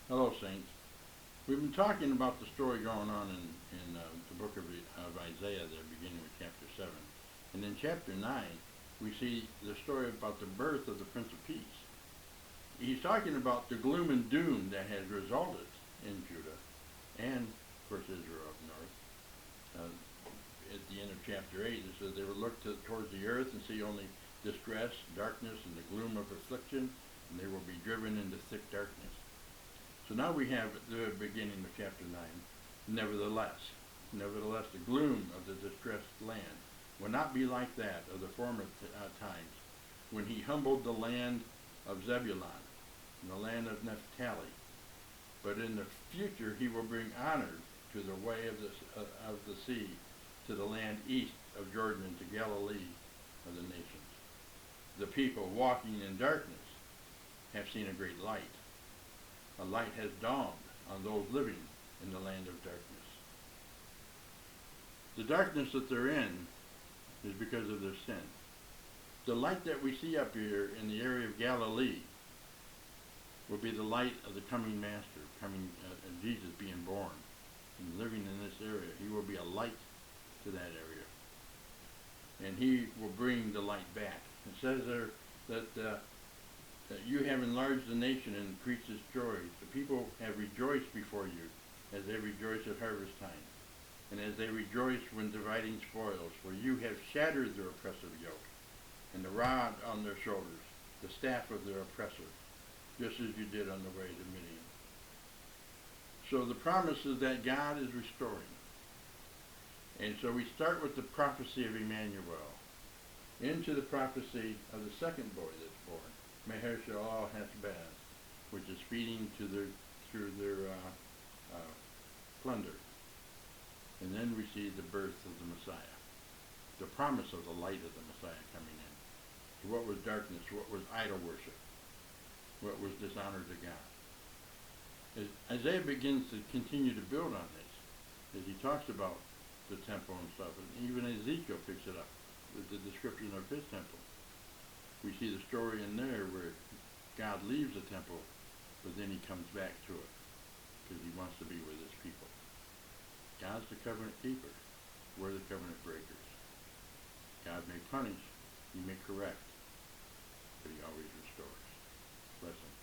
Hello, Saints. We've been talking about the story going on in the book of Isaiah there, beginning with chapter 7. And in chapter 9, we see the story about the birth of the Prince of Peace. He's talking about the gloom and doom that has resulted in Judah and, of course, Israel up north. At the end of chapter 8, it says they will look towards the earth and see only distress, darkness, and the gloom of affliction, and they will be driven into thick darkness. So now we have the beginning of chapter 9. Nevertheless, the gloom of the distressed land will not be like that of the former times, when he humbled the land of Zebulun and the land of Naphtali. But in the future he will bring honor to the way of the sea, to the land east of Jordan, and to Galilee of the nations. The people walking in darkness have seen a great light. A light has dawned on those living in the land of darkness. The darkness that they're in is because of their sin. The light that we see up here in the area of Galilee will be the light of the coming Master, Jesus being born and living in this area. He will be a light to that area, and he will bring the light back. It says there that you have enlarged the nation and increased its joy. The people have rejoiced before you, as they rejoice at harvest time, and as they rejoice when dividing spoils. For you have shattered their oppressive yoke, and the rod on their shoulders, the staff of their oppressor, just as you did on the way to Midian. So the promise is that God is restoring. And so we start with the prophecy of Emmanuel, into the prophecy of the second boy that's born, Maher-shalal-hash-baz, which is feeding through their plunder. And then we see the birth of the Messiah, the promise of the light of the Messiah coming in. So what was darkness? What was idol worship? What was dishonor to God? As Isaiah begins to continue to build on this, as he talks about the temple and stuff, and even Ezekiel picks it up with the description of his temple. We see the story in there where God leaves the temple, but then he comes back to it because he wants to be with his people. God's the covenant keeper. We're the covenant breakers. God may punish, he may correct, but he always restores. Blessings.